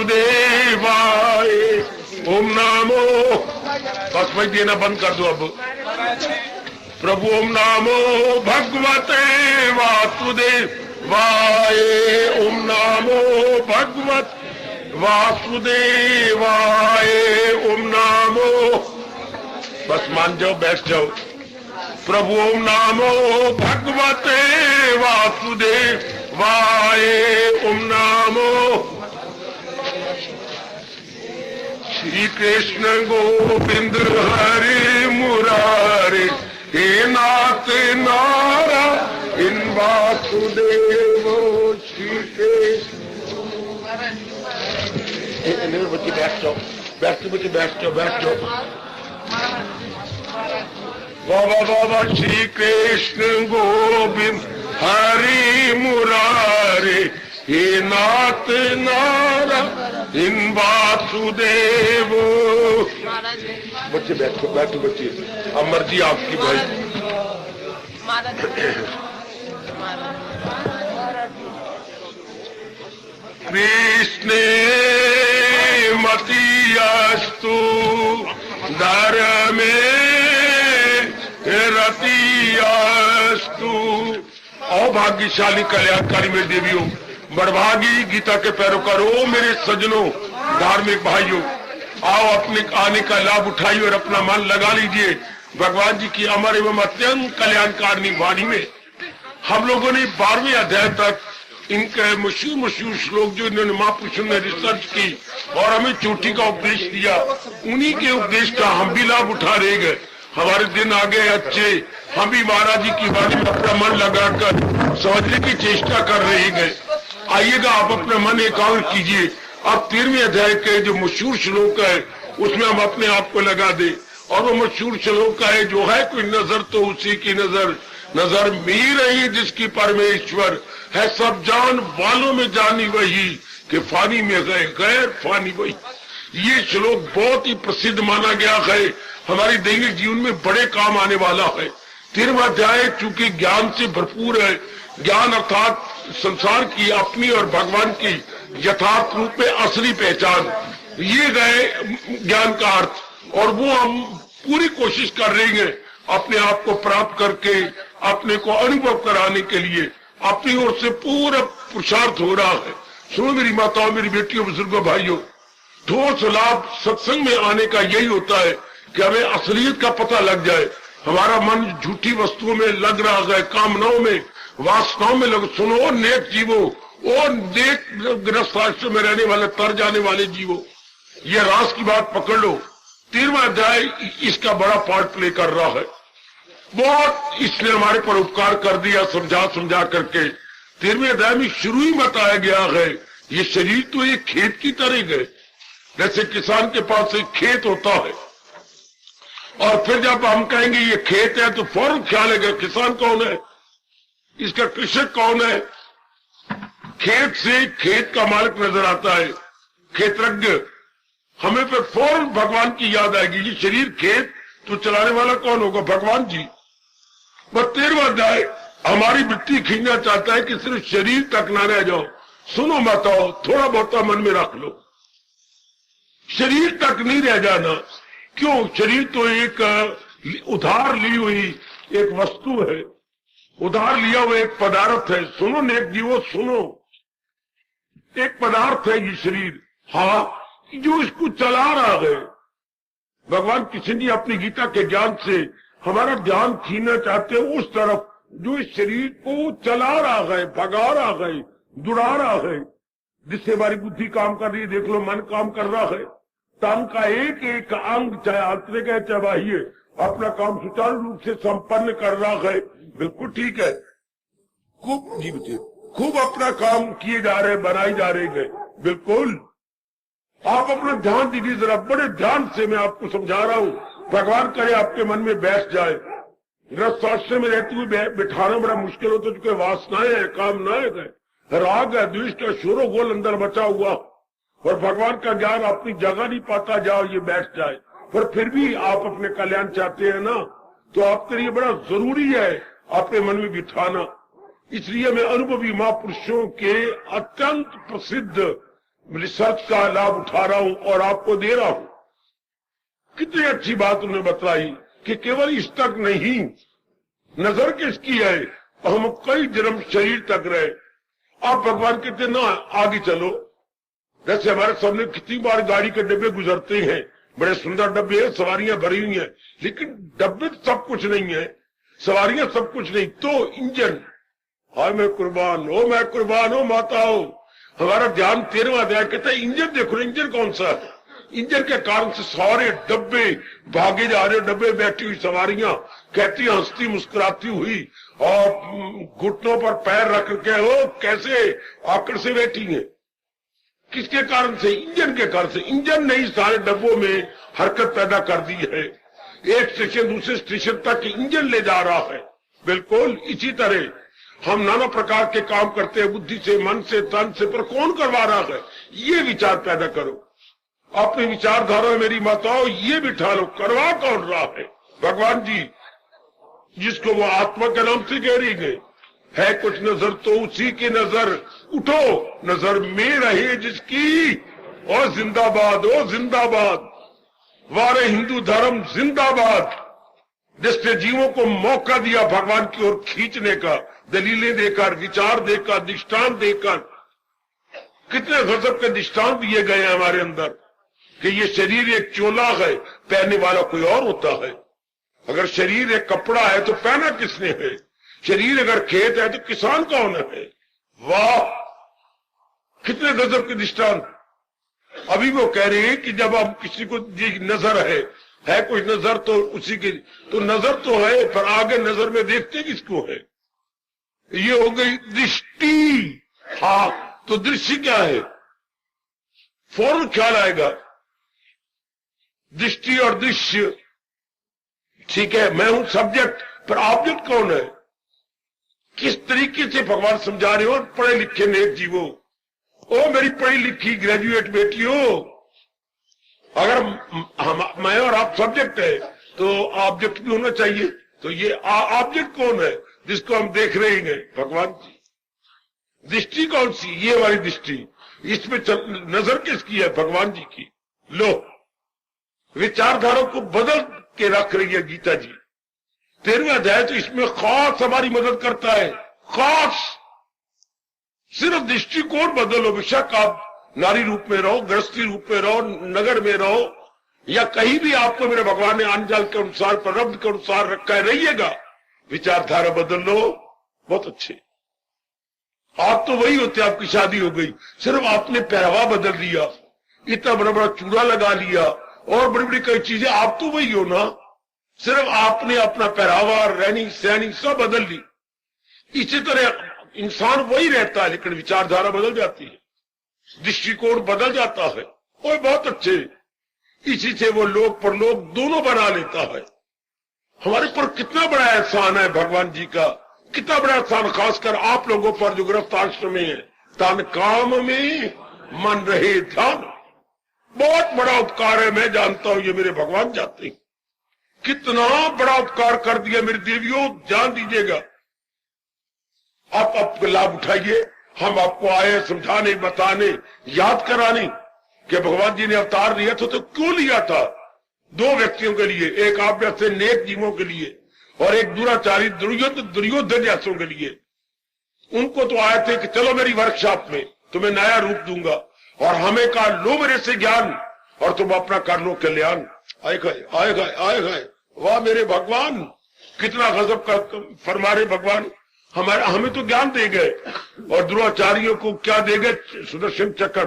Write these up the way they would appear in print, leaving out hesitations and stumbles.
वासुदेवाय। ओम नमो, बस भाई देना बंद कर दो अब। प्रभु ओम नमो भगवते वासुदेवाय। ओम नमो भगवत वासुदेवाय। ओम नमो, बस मान जाओ, बैठ जाओ। प्रभु ओम नमो भगवते वासुदेवाय। ओम नमो श्री कृष्ण गोविंद हरे मुरारे, हे नाथ नारायण वासुदेव श्री कृष्ण। बच्चे बैठ जाओ, बैठ जाओ, बैठ जाओ, बैठ जाओ। बाबा बाबा श्री कृष्ण गोविंद हरि मुरारे, हे नाथ नारायण वासुदेव। बच्चे बैठो, बैठो बच्चे, अब मर्जी आपकी भाई। कृष्णे मतियस्तु धर्मे रतियस्तु। अभाग्यशाली कल्याणकारी मेरी देवियों, बड़भागी गीता के पैरोकारों, मेरे सज्जनों, धार्मिक भाइयों, आओ अपने आने का लाभ उठाइए और अपना मन लगा लीजिए भगवान जी की अमर एवं अत्यंत कल्याणकारिणी वाणी में। हम लोगों ने 12वें अध्याय तक इनके मशहूर श्लोक जो इन्होंने महापुरुषों ने रिसर्च की और हमें चोटी का उपदेश दिया, उन्हीं के उपदेश का हम भी लाभ उठा रहे गए। हमारे दिन आ गए अच्छे, हम भी महाराज जी की वाणी में अपना मन लगाकर समझने की चेष्टा कर रहे गए। आइएगा, आप अपना मन एकाग्र कीजिए। अब 13वें अध्याय के जो मशहूर श्लोक है उसमें हम अपने आप को लगा दे। और वो मशहूर श्लोक का है, जो है कोई नजर तो उसी की नजर, नजर मीर रही जिसकी परमेश्वर है, सब जान वालों में जानी वही, कि फानी में गए गैर फानी वही। ये श्लोक बहुत ही प्रसिद्ध माना गया है, हमारे दैनिक जीवन में बड़े काम आने वाला है। 13वां अध्याय चूंकि ज्ञान से भरपूर है, ज्ञान अर्थात संसार की अपनी और भगवान की यथार्थ रूप में असली पहचान, ये गए ज्ञान का अर्थ। और वो हम पूरी कोशिश कर रहे हैं अपने आप को प्राप्त करके अपने को अनुभव कराने के लिए अपनी ओर से पूरा पुरुषार्थ हो रहा है। सुनो मेरी माताओं, मेरी बेटियों, बुजुर्गों, भाइयों, ठोस लाभ सत्संग में आने का यही होता है कि हमें असलियत का पता लग जाए। हमारा मन झूठी वस्तुओं में लग रहा है, कामनाओं में, वासनाओं में लग। सुनो नेक जीवो, और नेक गृहस्थ आश्रम में रहने वाले, तर जाने वाले जीवो, ये रास की बात पकड़ लो। 13वां अध्याय इसका बड़ा पार्ट प्ले कर रहा है। बहुत इसने हमारे पर उपकार कर दिया समझा समझा करके। 13वें अध्याय में शुरू ही बताया गया है, ये शरीर तो एक खेत की तरह है। जैसे किसान के पास एक खेत होता है, और फिर जब हम कहेंगे ये खेत है तो फौरन ख्याल है किसान कौन है, इसका कृषक कौन है। खेत से खेत का मालिक नजर आता है, क्षेत्रज्ञ। हमें फिर फौरन भगवान की याद आएगी, ये शरीर खेत तो चलाने वाला कौन होगा, भगवान जी। बस 13वां अध्याय हमारी वृत्ति खींचना चाहता है कि सिर्फ शरीर तक ना रह जाओ। सुनो माताओ, थोड़ा बहुत मन में रख लो, शरीर तक नहीं रह जाना। क्यों? शरीर तो एक उधार ली हुई एक वस्तु है, उधार लिया हुआ एक पदार्थ है। सुनो नेक जीवो, सुनो, एक पदार्थ है ये शरीर, हाँ, जो इसको चला रहा है। भगवान किसी ने अपनी गीता के ज्ञान से हमारा ध्यान खींचना चाहते हैं उस तरफ जो इस शरीर को चला रहा है, भगा रहा है, दुड़ा रहा है, जिससे हमारी बुद्धि काम कर रही है। देख लो, मन काम कर रहा है, तन का एक एक अंग, चाहे आंतरिक है चाहे बाह्य, अपना काम सुचारू रूप से संपन्न कर रहा है। बिल्कुल ठीक है, खूब जीवते, खूब अपना काम किए जा रहे, बनाए जा रहे हैं। बिल्कुल, आप अपना ध्यान दीजिए जरा, बड़े ध्यान से मैं आपको समझा रहा हूँ। भगवान करे आपके मन में बैठ जाए। गृहस्थाश्रम में रहते हुए बिठाना बड़ा मुश्किल होता है, क्योंकि वासनाएं है, कामनाएं है, राग है, द्वेष का शोरो गोल अंदर मचा हुआ, और भगवान का ज्ञान अपनी जगह नहीं पाता। जाओ ये बैठ जाए, पर फिर भी आप अपने कल्याण चाहते हैं ना, तो आपके लिए बड़ा जरूरी है अपने मन में बिठाना। इसलिए मैं अनुभवी महापुरुषों के अत्यंत प्रसिद्ध रिसर्च का लाभ उठा रहा हूं और आपको दे रहा हूं। कितनी अच्छी बात उन्होंने बताई कि केवल इस तक नहीं, नजर किसकी है, हम कई जन्म शरीर तक रहे। आप भगवान कहते ना आगे चलो। जैसे हमारे सामने कितनी बार गाड़ी के डब्बे गुजरते हैं, बड़े सुंदर डब्बे हैं, सवारियां भरी हुई हैं, लेकिन डब्बे सब कुछ नहीं है, सवारियां सब कुछ नहीं, तो इंजन, हाय मैं कुर्बान हो माता हो। हमारा ध्यान 13वां अध्याय कहता है इंजन देखो, इंजन कौन सा है। इंजन के कारण से सारे डब्बे भागे जा रहे, डब्बे बैठी हुई सवारियां कहती हंसती मुस्कुराती हुई और घुटनों पर पैर रख के वो कैसे आकड़ से बैठी हैं। किसके कारण से? इंजन के कारण से। इंजन ने सारे डब्बों में हरकत पैदा कर दी है, एक स्टेशन दूसरे स्टेशन तक इंजन ले जा रहा है। बिल्कुल इसी तरह हम नाना प्रकार के काम करते हैं, बुद्धि से, मन से, तन से, पर कौन करवा रहा है? ये विचार पैदा करो अपनी विचारधारा में। मेरी माताओं ये बिठा लो, करवा कौन रहा है? भगवान जी, जिसको वो आत्मा के नाम से कह रही गए है कुछ नजर तो उसी की नजर, उठो नजर में रहे जिसकी, और जिंदाबाद ओ जिंदाबाद, वारे हिंदू धर्म जिंदाबाद, जिसने जीवों को मौका दिया भगवान की ओर खींचने का, दलीलें देकर, विचार देकर, दृष्टांत देकर। कितने गजब के दृष्टांत दिए गए हैं हमारे अंदर कि ये शरीर एक चोला है, पहनने वाला कोई और होता है। अगर शरीर एक कपड़ा है तो पहना किसने है? शरीर अगर खेत है तो किसान कौन है? वाह, कितने गजब के दृष्टांत। अभी वो कह रहे हैं कि जब आप किसी को नजर है कुछ नजर तो उसी की, तो नजर तो है पर आगे नजर में देखते किसको है? ये हो गई दृष्टि। हाँ, तो दृश्य क्या है? फौरन ख्याल आएगा दृष्टि और दृश्य। ठीक है, मैं हूं सब्जेक्ट, पर ऑब्जेक्ट कौन है? किस तरीके से भगवान समझा रहे हो पढ़े लिखे नेक जीवो। ओ मेरी पढ़ी लिखी ग्रेजुएट बेटियों, अगर मैं और आप सब्जेक्ट है तो ऑब्जेक्ट भी होना चाहिए। तो ये ऑब्जेक्ट कौन है जिसको हम देख रहे हैं? भगवान जी। दृष्टि कौन सी? ये वाली दृष्टि। इसमें नजर किसकी है? भगवान जी की। लो, विचारधारा को बदल के रख रही है गीता जी। 13वां अध्याय तो इसमें खास हमारी मदद करता है, खास। सिर्फ दृष्टिकोण बदलो। बेशक आप नारी रूप में रहो, गृहस्थी रूप में रहो, नगर में रहो, या कहीं भी आपको मेरे भगवान ने अनजाल के अनुसार, प्रारब्ध के अनुसार रखा है, रहिएगा। विचारधारा बदल लो, बहुत अच्छे। आप तो वही होते, आपकी शादी हो गई, सिर्फ आपने पहनावा बदल दिया, इतना बड़ा बड़ा चूड़ा लगा लिया और बड़ी बड़ी कई चीजें, आप तो वही हो ना, सिर्फ आपने अपना पहनावा, रहनी सहनी सब बदल ली। इसी तरह इंसान वही रहता है, लेकिन विचारधारा बदल जाती है, दृष्टिकोण बदल जाता है। और बहुत अच्छे, इसी से वो लोक परलोक दोनों बना लेता है। हमारे पर कितना बड़ा एहसान है भगवान जी का, कितना बड़ा एहसान, खासकर आप लोगों पर जो गृहस्थ आश्रम में है। तन काम में मन रहे ध्यान, बहुत बड़ा उपकार है। मैं जानता हूं, ये मेरे भगवान जानते हैं कितना बड़ा उपकार कर दिया मेरी देवियों, जान दीजिएगा। आप आपका लाभ उठाइए। हम आपको आए समझाने, बताने, याद कराने कि भगवान जी ने अवतार लिया था तो क्यों लिया था? दो व्यक्तियों के लिए, एक आप जैसे नेक जीवों के लिए और एक दुराचारी दुर्योधन जैसों के लिए। उनको तो आए थे कि चलो मेरी वर्कशॉप में तुम्हें नया रूप दूंगा, और हमें कहा लो मेरे से ज्ञान और तुम अपना कर लो कल्याण। आए गए। वाह मेरे भगवान, कितना गजब का फरमा रहे भगवान। हमें तो ज्ञान दे गए और दुराचारियों को क्या दे गए? सुदर्शन चक्र,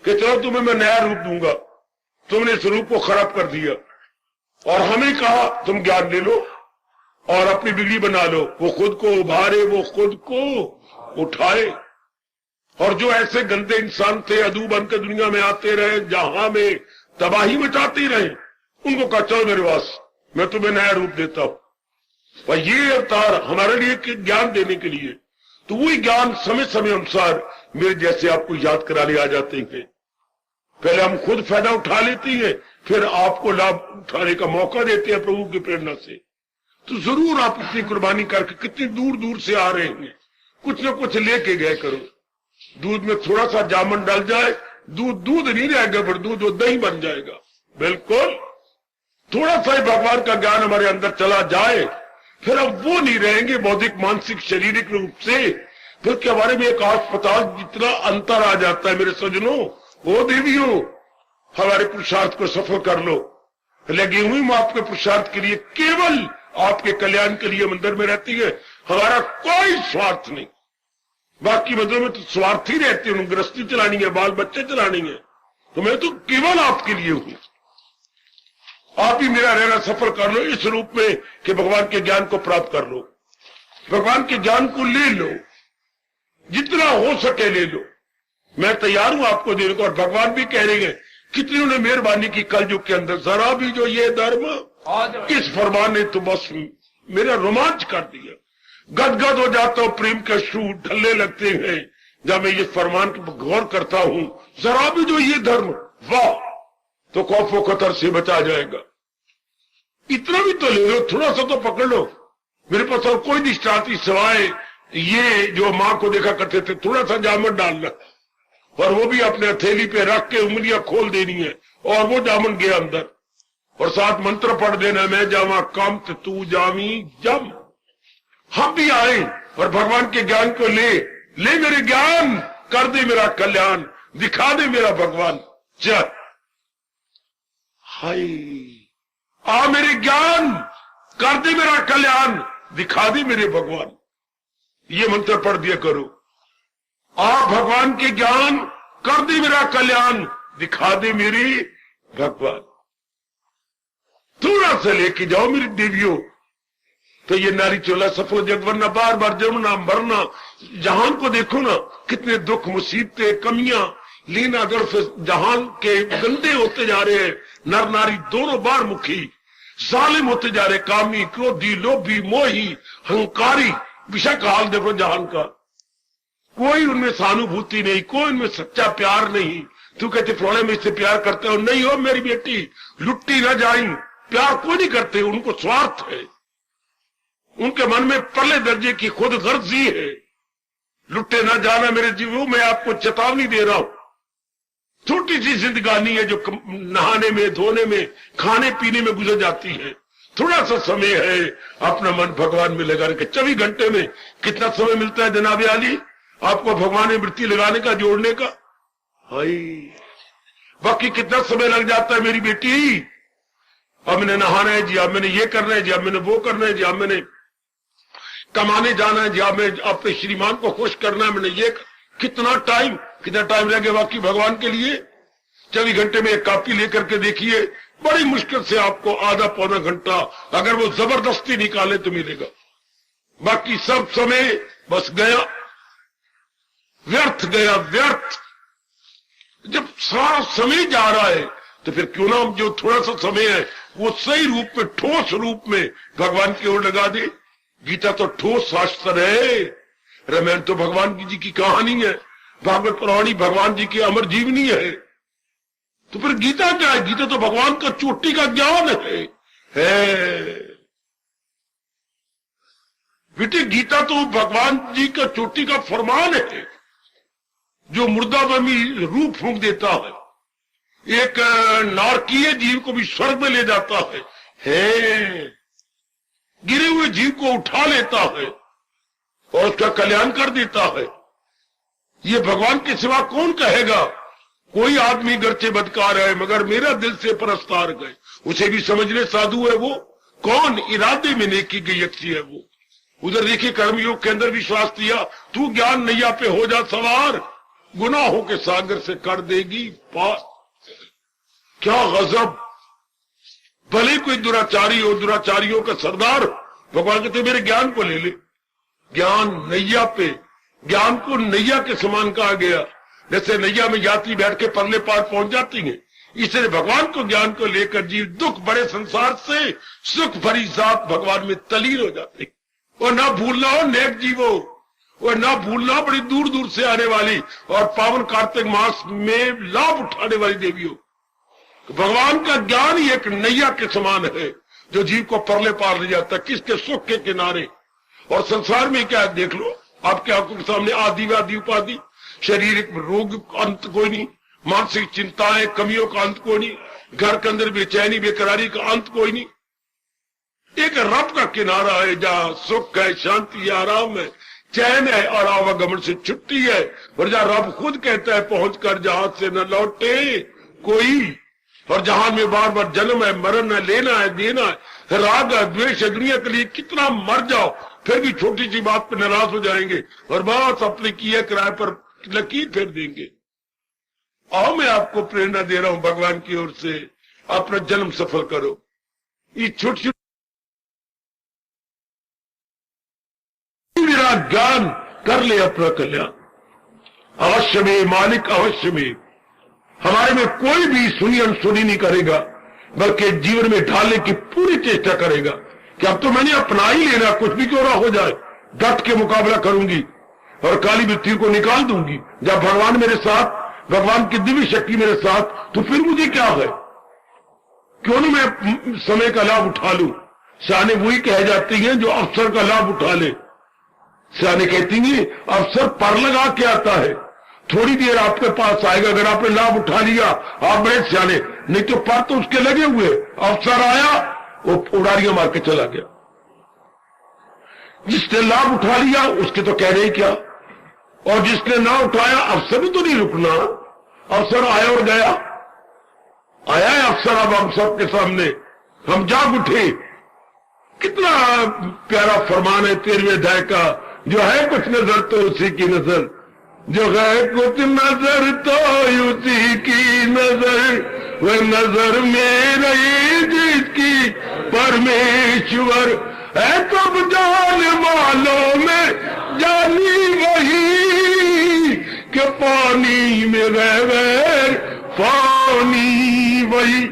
कि चलो तुम्हें मैं नया रूप दूंगा, तुमने इस रूप को खराब कर दिया। और हमें कहा तुम ज्ञान ले लो और अपनी बिगड़ी बना लो। वो खुद को उभारे, वो खुद को उठाए। और जो ऐसे गंदे इंसान थे, अदू बन के दुनिया में आते रहे, जहां में तबाही मचाते रहे, उनको कहा चलो मेरे पास, मैं तुम्हें नया रूप देता हूं। और ये अवतार हमारे लिए ज्ञान देने के लिए, तो वही ज्ञान समय समय अनुसार मेरे जैसे आपको याद कराने आ जाते हैं। पहले हम खुद फायदा उठा लेते हैं, फिर आपको लाभ उठाने का मौका देते हैं प्रभु की प्रेरणा से। तो जरूर आप इतनी कुर्बानी करके कितनी दूर दूर से आ रहे हैं, कुछ न कुछ लेके गए करो। दूध में थोड़ा सा जामुन डल जाए, दूध दूध नहीं रहेगा, फिर दूध वो दही बन जाएगा। बिल्कुल, थोड़ा सा ही भगवान का ज्ञान हमारे अंदर चला जाए, फिर अब वो नहीं रहेंगे बौद्धिक, मानसिक, शारीरिक रूप से, फिर के हमारे में एक अस्पताल जितना अंतर आ जाता है। मेरे सज्जनों, वो देवियों, हमारे पुरुषार्थ को सफल कर लो। लगी हुई मैं आपके पुरुषार्थ के लिए, केवल आपके कल्याण के लिए मंदिर में रहती है, हमारा कोई स्वार्थ नहीं। बाकी मंदिरों में तो स्वार्थी रहते हैं, गृहस्थी चलानी है, बाल बच्चे चलानी है, तो मैं तो केवल आपके लिए हूं। आप ही मेरा रहना सफल कर लो इस रूप में कि भगवान के ज्ञान को प्राप्त कर लो, भगवान के ज्ञान को ले लो, जितना हो सके ले लो। मैं तैयार हूं आपको देने को। और भगवान भी कह रहे हैं, कितनी ने मेहरबानी की कलयुग के अंदर, जरा भी जो ये धर्म, इस फरमान ने तो बस मेरा रोमांच कर दिया। गदगद हो जाता हूं, प्रेम के अश्रु ढलने लगते हैं जब मैं ये फरमान पर गौर करता हूं। जरा भी जो ये धर्म, वाह, तो खौफो खतर से बचा जाएगा। इतना भी तो ले लो, थोड़ा सा तो पकड़ लो। मेरे पास और कोई निष्ठा आती सिवाय ये जो मां को देखा करते थे, थोड़ा सा जामन डालना, और वो भी अपने हथेली पे रख के उंगलियां खोल देनी है, और वो जामन गया अंदर, और साथ मंत्र पढ़ देना, मैं जावा कम तू जावी जम। हम भी आए और भगवान के ज्ञान को ले मेरे ज्ञान, कर दे मेरा कल्याण, दिखा दे मेरा भगवान। चल हाय, आ मेरे ज्ञान, कर दे मेरा कल्याण, दिखा दे मेरे भगवान। ये मंत्र पढ़ दिया करो। आप भगवान के ज्ञान, कर दे मेरा कल्याण, दिखा दे मेरे भगवान। थोड़ा सा लेके जाओ मेरी देवियों, तो ये नारी चोला सफल जग, वरना बार बार जन्मना मरना। जहान को देखो ना, कितने दुख, मुसीबतें, कमियां, लेना दर से जहान के गंदे होते जा रहे हैं। नर नारी दोनों बार मुखी, जालिम होते जा रहे, कामी, क्रोधी, लोभी, मोही, हंकारी। विषय का हाल देखो जहान का, कोई उनमें सहानुभूति नहीं, कोई उनमें सच्चा प्यार नहीं। तू कहते फलाने में इससे प्यार करते हो, नहीं हो मेरी बेटी, लुट्टी ना जाई, प्यार कोई नहीं करते, उनको स्वार्थ है। उनके मन में पहले दर्जे की खुद गर्जी है। लुट्टे ना जाना मेरे जीवों, मैं आपको चेतावनी दे रहा हूं। छोटी सी जिंदगानी है जो नहाने में, धोने में, खाने पीने में गुजर जाती है। थोड़ा सा समय है अपना मन भगवान में लगाने का। 24 घंटे में कितना समय मिलता है जनाब आली आपको भगवान में वृत्ति लगाने का, जोड़ने का? हाय, बाकी कितना समय लग जाता है मेरी बेटी। अब मैंने नहाना है जी, अब मैंने ये करना है जी, अब मैंने वो करना है जी, अब मैंने कमाने जाना है जी, अब मैं अपने श्रीमान को खुश करना है, मैंने ये कितना टाइम रह गया बाकी भगवान के लिए। 24 घंटे में एक कॉपी लेकर के देखिए, बड़ी मुश्किल से आपको आधा पौना घंटा अगर वो जबरदस्ती निकाले तो मिलेगा। बाकी सब समय बस गया, व्यर्थ गया, व्यर्थ। जब सारा समय जा रहा है तो फिर क्यों ना जो थोड़ा सा समय है वो सही रूप में, ठोस रूप में भगवान की ओर लगा दे। गीता तो ठोस शास्त्र है, रामायण तो भगवान जी की कहानी है, भागवत पुराणी भगवान जी की अमर जीवनी है। तो फिर गीता क्या है? गीता तो भगवान का चोटी का ज्ञान है। बेटे, गीता तो भगवान जी का चोटी का फरमान है जो मुर्दाबमी रूप फूंक देता है, एक नारकीय जीव को भी स्वर्ग में ले जाता है, गिरे हुए जीव को उठा लेता है और उसका कल्याण कर देता है। ये भगवान के सिवा कौन कहेगा? कोई आदमी गर्चे बदकार है मगर मेरा दिल से परस्तार गए, उसे भी समझने साधु है वो। कौन? इरादे में नेकी की यक्षी है वो। उधर देखिए कर्मयोग के अंदर विश्वास दिया, तू ज्ञान नैया पे हो जा सवार, गुनाहों के सागर से कर देगी पार। क्या गजब! भले कोई दुराचारी हो, दुराचारियों का सरदार, भगवान कहते मेरे ज्ञान को ले ले। ज्ञान नैया पे, ज्ञान को नैया के समान कहा गया। जैसे नैया में यात्री बैठ के परले पार पहुंच जाती हैं, इसलिए भगवान को ज्ञान को लेकर जीव दुख भरे संसार से सुख भरी जात भगवान में तलीन हो जाते। और ना भूलना हो नेक जीवो, और ना भूलना बड़ी दूर दूर से आने वाली और पावन कार्तिक मास में लाभ उठाने वाली देवी हो। भगवान का ज्ञान ही एक नैया के समान है जो जीव को परले पार ले जाता है, किसके सुख के किनारे। और संसार में क्या देख लो, आपके आंखों के सामने आदि व्याधि उपाधि, शारीरिक रोग अंत कोई नहीं, मानसिक चिंताएं, कमियों का अंत कोई नहीं, घर के अंदर बेचैनी बेकरारी का अंत कोई नहीं। एक रब का किनारा है जहां सुख है, शांति है, आराम है, चैन है और आवागमन से छुट्टी है, और जहां रब खुद कहता है पहुंचकर जहां से न लौटे कोई, और जहां में बार बार जन्म है, मरण है, लेना है, देना है, राग है, द्वेष है, दुनिया के लिए कितना मर जाओ फिर भी छोटी सी बात पर नाराज हो जाएंगे और बस अपने किए किराए पर लकीर फेर देंगे। आओ मैं आपको प्रेरणा दे रहा हूं भगवान की ओर से, अपना जन्म सफल करो। ये छोटी मेरा ज्ञान कर ले अपना कल्याण, अवश्य में मालिक अवश्य में। हमारे में कोई भी सुनी अनसुनी नहीं करेगा, बल्कि जीवन में ढालने की पूरी चेष्टा करेगा कि अब तो मैंने अपना ही लेना, कुछ भी क्यों ना हो जाए, डट के मुकाबला करूंगी और काली मृत्यु को निकाल दूंगी। जब भगवान मेरे साथ, भगवान की दिव्य शक्ति मेरे साथ, तो फिर मुझे क्या है, क्यों नहीं मैं समय का लाभ उठा लूं। सियाने वही कह जाती हैं जो अवसर का लाभ उठा ले। सियाने कहती हैं अवसर पर लगा के आता है, थोड़ी देर आपके पास आएगा, अगर आपने लाभ उठा लिया आप बड़े सियाने, नहीं तो पर तो उसके लगे हुए, अवसर आया वो उड़ारियां मार के चला गया। जिसने लाभ उठा लिया उसके तो कह रहे क्या, और जिसने ना उठाया अवसर भी तो नहीं रुकना, अवसर आया और गया। आया है अवसर अब हम सबके सामने, हम जाग उठे। कितना प्यारा फरमान है 13वें अध्याय का, जो है कुछ नजर तो उसी की नजर, जो है कुछ नजर तो उसी की नजर, वह नजर में रही जिसकी परमेश्वर है, कब जान मालों में जानी वही, कि पानी में गैर पानी वही।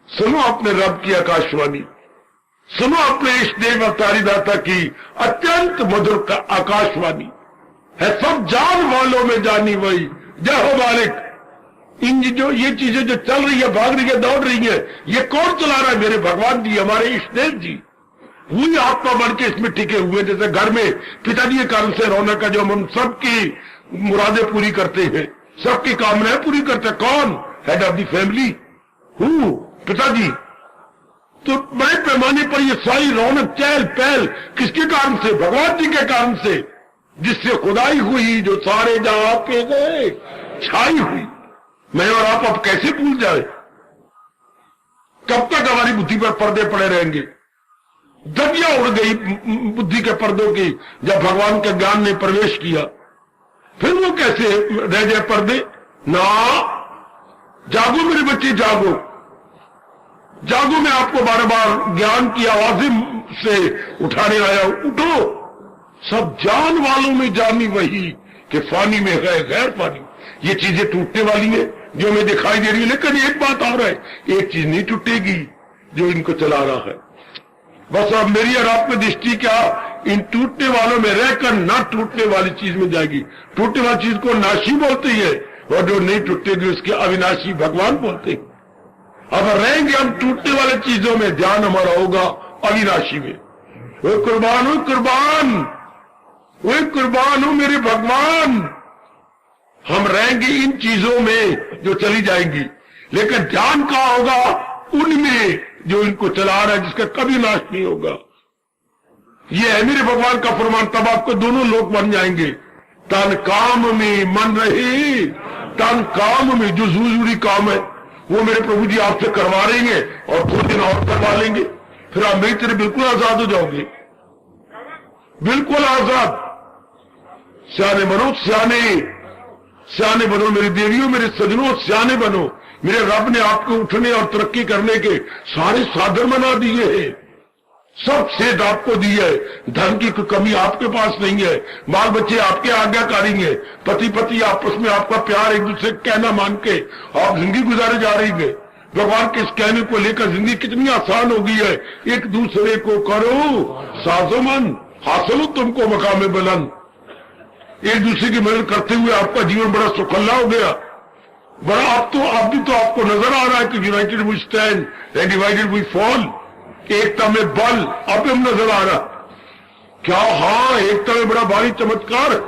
सुनो अपने रब की आकाशवाणी, सुनो अपने इस देव अवतारी दाता की अत्यंत मधुर का आकाशवाणी है, सब जान वालों में जानी वही। जय हो मालिक। इन जो ये चीजें जो चल रही है, भाग रही है, दौड़ रही है, ये कौन चला रहा है? मेरे भगवान जी, हमारे इष्ट देव जी, वही आत्मा बन के इसमें टिके हुए। जैसे घर में पिताजी के कारण से रौनक है, जो हम सबकी मुरादें पूरी करते हैं, सबकी कामनाएं पूरी करते हैं। कौन? हेड ऑफ द फैमिली, हूँ पिताजी। तो बड़े पैमाने पर ये सारी रौनक चहल पहल किसके कारण से? भगवान जी के कारण से, जिससे खुदाई हुई, जो सारे जहां आपके गए छाई हुई। मैं और आप अब कैसे भूल जाए? कब तक हमारी बुद्धि पर पर्दे पड़े रहेंगे? दबिया उड़ गई बुद्धि के पर्दों की जब भगवान के ज्ञान ने प्रवेश किया। फिर वो कैसे रह जाए पर्दे? ना, जागो मेरे बच्चे, जागो जागो। मैं आपको बार बार ज्ञान की आवाजें से उठाने आया हूं। उठो, सब जान वालों में जानी वही, कि फानी में है गैर फानी। ये चीजें टूटने वाली है जो हमें दिखाई दे रही है, लेकिन एक बात और है, एक चीज नहीं टूटेगी जो इनको चला रहा है। बस अब मेरी और आपकी दृष्टि क्या इन टूटने वालों में रहकर ना टूटने वाली चीज में जाएगी। टूटने वाली चीज को नाशी बोलते हैं और जो नहीं टूटेगी उसके अविनाशी भगवान बोलते हैं। अब रहेंगे हम टूटने वाले चीजों में, ध्यान हमारा होगा अविनाशी में। वो कुर्बान हो, कुर्बान, वो कुर्बान हो मेरे भगवान। हम रहेंगे इन चीजों में जो चली जाएंगी, लेकिन ध्यान कहां होगा? उनमें जो इनको चला रहा है, जिसका कभी नाश नहीं होगा। ये है मेरे भगवान का फरमान। तब आपको दोनों लोग बन जाएंगे। तन काम में मन रहे, तन काम में जो जरूरी काम है वो मेरे प्रभु जी आपसे करवा रहेंगे और कुछ दिन और करवा लेंगे, फिर आप मेरी तरह बिल्कुल आजाद हो जाओगे, बिल्कुल आजाद। सियाने बनो, सियाने सियाने बनो मेरी देवियों, मेरे सजनों, सियाने बनो। मेरे रब ने आपको उठने और तरक्की करने के सारे साधन बना दिए हैं, सब सेध आपको दी है। धन की कोई कमी आपके पास नहीं है, बाल बच्चे आपके आज्ञाकारी हैं, पति पति आपस में आपका प्यार एक दूसरे कहना मान के आप जिंदगी गुजारे जा रही है। भगवान के इस कहने को लेकर जिंदगी कितनी आसान हो गई है। एक दूसरे को करो साजोमन, हासिल तुमको मकाम बुलंद। एक दूसरे की मदद करते हुए आपका जीवन बड़ा सुखल्ला हो गया। बड़ा आप भी तो आपको नजर आ रहा है कि united we stand and divided we fall. एकता में बल अब हम नजर आ रहा क्या? हाँ, एकता में बड़ा भारी चमत्कार है,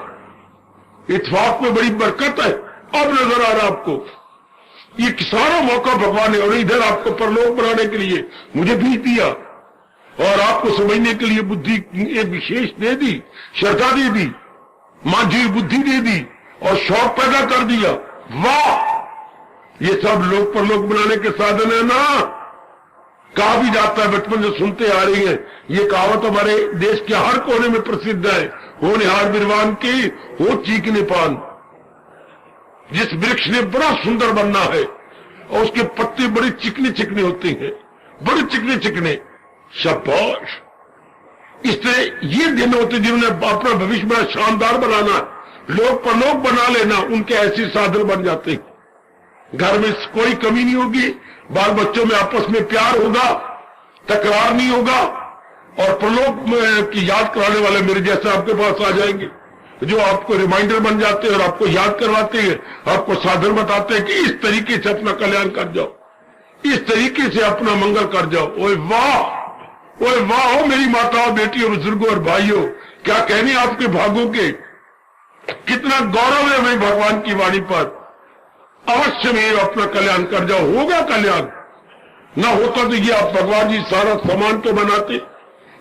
इत्फाक में बड़ी बरकत है, अब नजर आ रहा आपको। ये सारा मौका भगवान ने, और इधर आपको परलोक बनाने के लिए मुझे भी दिया और आपको समझने के लिए बुद्धि एक विशेष दे दी, श्रद्धा दे दी, मांझी बुद्धि दे दी और शौक पैदा कर दिया। वाह, ये सब लोक परलोक बनाने के साधन है ना। कहा भी जाता है, बचपन से सुनते आ रही है, ये कहावत हमारे देश के हर कोने में प्रसिद्ध है, हो निहार बिरवान की, हो चीखने पान। जिस वृक्ष ने बड़ा सुंदर बनना है और उसके पत्ते बड़े चिकने चिकने होते हैं, बड़े चिकने चिकने, शाबाश। इससे ये दिन होते जिन्होंने अपना भविष्य बड़ा शानदार बनाना, लोक परलोक बना लेना, उनके ऐसे साधन बन जाते हैं। घर में कोई कमी नहीं होगी, बाल बच्चों में आपस में प्यार होगा, तकरार नहीं होगा, और परलोक की याद कराने वाले मेरे जैसे आपके पास आ जाएंगे, जो आपको रिमाइंडर बन जाते हैं और आपको याद करवाते हैं, आपको साधन बताते हैं कि इस तरीके से अपना कल्याण कर जाओ, इस तरीके से अपना मंगल कर जाओ। ओए वाह, ओए वाह हो मेरी माताओं, बेटियों, बुजुर्गों और भाइयों, क्या कहने आपके भागों के। कितना गौरव है हमें भगवान की वाणी पर। अवश्य में अपना कल्याण कर जाओ, होगा कल्याण। ना होता तो ये आप भगवान जी सारा सामान तो बनाते,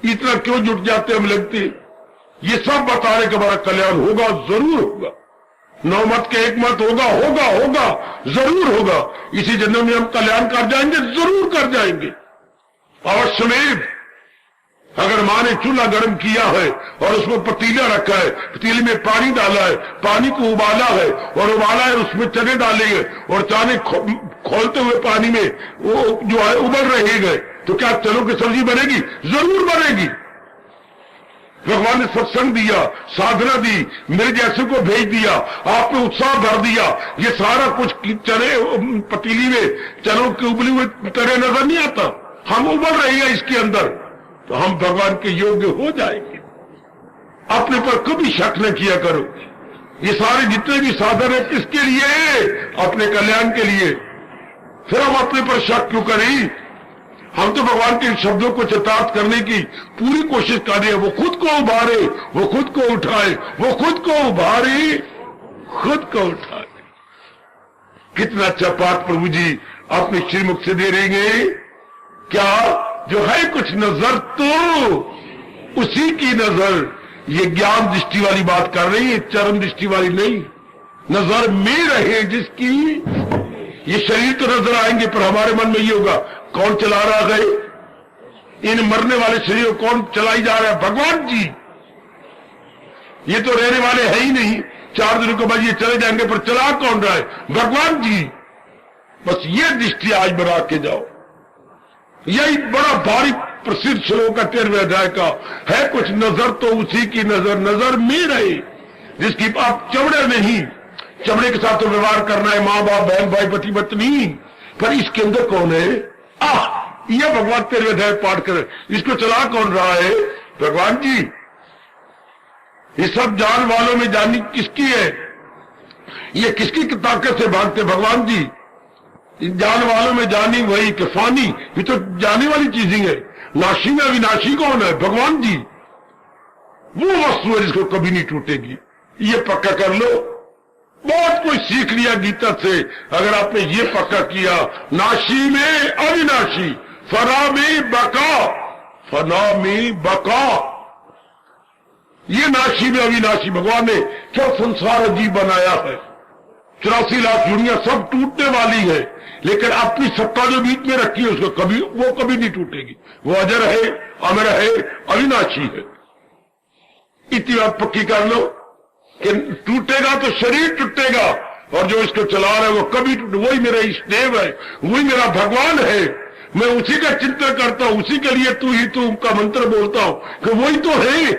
इतना क्यों जुट जाते हम लगते। ये सब बता रहे कि हमारा कल्याण होगा, जरूर होगा। 9 मत के 1 मत होगा, होगा होगा, जरूर होगा। इसी जन्म में हम कल्याण कर जाएंगे, जरूर कर जाएंगे, अवश्य में। अगर माँ ने चूल्हा गर्म किया है और उसमें पतीला रखा है, पतीले में पानी डाला है, पानी को उबाला है और उबाला है, उसमें चने डाले हैं और चने खोलते हुए पानी में वो जो है उबल रहे गए, तो क्या चनों की सब्जी बनेगी? जरूर बनेगी। भगवान ने सत्संग दिया, साधना दी, मेरे जैसे को भेज दिया, आपने उत्साह भर दिया। ये सारा कुछ चने पतीली में चनों के उबली हुए तरह नजर नहीं आता, हम उबल रहे हैं इसके अंदर, तो हम भगवान के योग्य हो जाएंगे। अपने पर कभी शक न किया करो। ये सारे जितने भी साधन है किसके लिए? अपने कल्याण के लिए। फिर हम अपने पर शक क्यों करें? हम तो भगवान के शब्दों को चरितार्थ करने की पूरी कोशिश कर रहे हैं। वो खुद को उभारे, वो खुद को उठाए, वो खुद को उभारे, खुद को उठाए। कितना अच्छा पाठ प्रभु जी अपने श्रीमुख से दे रहे हैं। क्या जो है कुछ नजर तो उसी की नजर, ये ज्ञान दृष्टि वाली बात कर रही है, चरम दृष्टि वाली नहीं। नजर में रहे जिसकी, ये शरीर तो नजर आएंगे पर हमारे मन में ये होगा कौन चला रहा है, इन मरने वाले शरीर को कौन चलाई जा रहा है? भगवान जी। ये तो रहने वाले है ही नहीं, 4 दिनों के बाद ये चले जाएंगे, पर चला कौन रहा है? भगवान जी। बस ये दृष्टि आज बना के जाओ। यही बड़ा भारी प्रसिद्ध श्लोक का 13वें अध्याय का है, कुछ नजर तो उसी की नजर, नजर में रहे जिसकी आप चमड़े नहीं, चमड़े के साथ तो व्यवहार करना है, माँ बाप, बहन भाई, पति पत्नी, पर इसके अंदर कौन है? यह भगवान 13वें अध्याय पाठ कर, इसको चला कौन रहा है? भगवान जी। ये सब जान वालों में जानी किसकी है? ये किसकी ताकत से भागते? भगवान जी। जान वालों में जानी वही कि फानी, ये तो जाने वाली चीजें है। नाशी में अविनाशी कौन है? भगवान जी। वो वस्तु है जिसको कभी नहीं टूटेगी, ये पक्का कर लो। बहुत कुछ सीख लिया गीता से अगर आपने ये पक्का किया। नाशी में अविनाशी, फना में बका, फना में बका, ये नाशी में अविनाशी। भगवान ने क्या संसार अजीब बनाया है। 84 लाख दुनिया सब टूटने वाली है, लेकिन अपनी सत्ता जो बीच में रखी है उसको कभी, वो कभी नहीं टूटेगी। वो अजर है, अमर है, अविनाशी है। इतनी बात पक्की कर लो कि टूटेगा तो शरीर टूटेगा, और जो इसको चला रहा है वो कभी टूटे। वही मेरा इष्टदेव है, वही मेरा भगवान है। मैं उसी का चिंतन करता हूं, उसी के लिए तू ही तू का मंत्र बोलता हूं कि वही तो है,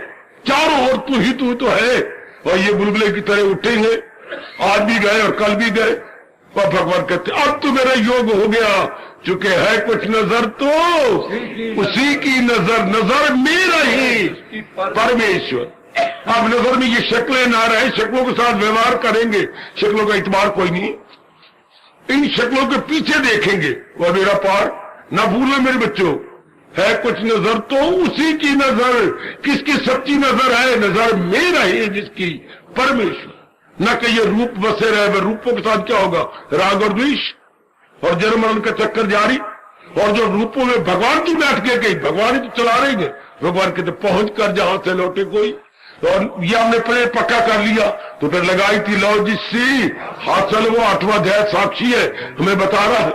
चारों ओर तू ही तू तो है। और ये बुलबुले की तरह उठेंगे, आज भी गए और कल भी गए, और भगवान कहते अब तो मेरा योग हो गया, चूंकि है कुछ नजर तो उसी की नजर, नजर में रहे परमेश्वर। अब नजर में ये शक्लें ना रहे, शक्लों के साथ व्यवहार करेंगे, शक्लों का इतबार कोई नहीं, इन शक्लों के पीछे देखेंगे। वह मेरा पार ना भूलो मेरे बच्चों, है कुछ नजर तो उसी की नजर। किसकी सच्ची नजर है? नजर में रहे जिसकी, परमेश्वर। न कि ये रूप बसे रहे, रूपों के साथ क्या होगा? राग और द्वेष, और जन्म मरण का चक्कर जारी। और जो रूपों में भगवान की बैठ के गई, भगवान ही तो चला रही है, भगवान के तो पहुंच कर जहां से लौटे कोई। और ये हमने पहले पक्का कर लिया तो फिर लगाई थी लो जिससी हाथ चल, वो 8वां अध्याय साक्षी है, हमें बता रहा है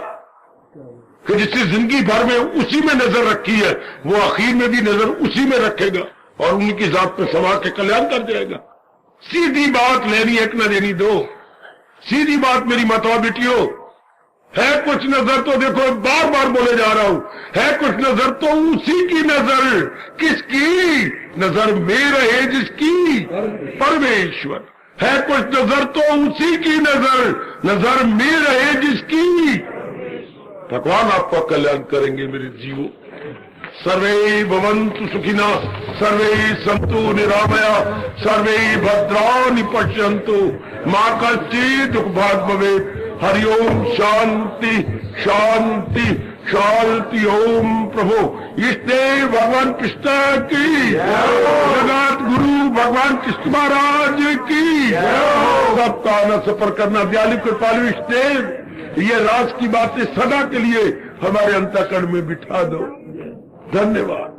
कि जिससे जिंदगी भर में उसी में नजर रखी है, वो आखिर में भी नजर उसी में रखेगा और उनकी जात में समा के कल्याण कर जाएगा। सीधी बात, लेनी एक न देनी दो, सीधी बात मेरी मतवा बेटियों। है कुछ नजर तो देखो, बार बार बोले जा रहा हूं, है कुछ नजर तो उसी की नजर, किसकी नजर में रहे जिसकी, परमेश्वर। है कुछ नजर तो उसी की नजर, नजर में रहे जिसकी, भगवान आपका कल्याण करेंगे मेरे जीवो। सर्वे भवन्तु सुखिनः, सर्वे सन्तु निरामया, सर्वे भद्राणि पश्यन्तु, मा कश्चित् दुःखभाग् भवेत्। हरि ओम शांति शांति शांति। ओम प्रभु इष्टदेव भगवान कृष्ण की, जगत गुरु भगवान कृष्ण महाराज की। सबका न सफर करना दयालु कृपालु इष्टदेव, ये राज की बातें सदा के लिए हमारे अंतःकरण में बिठा दो। धन्यवाद।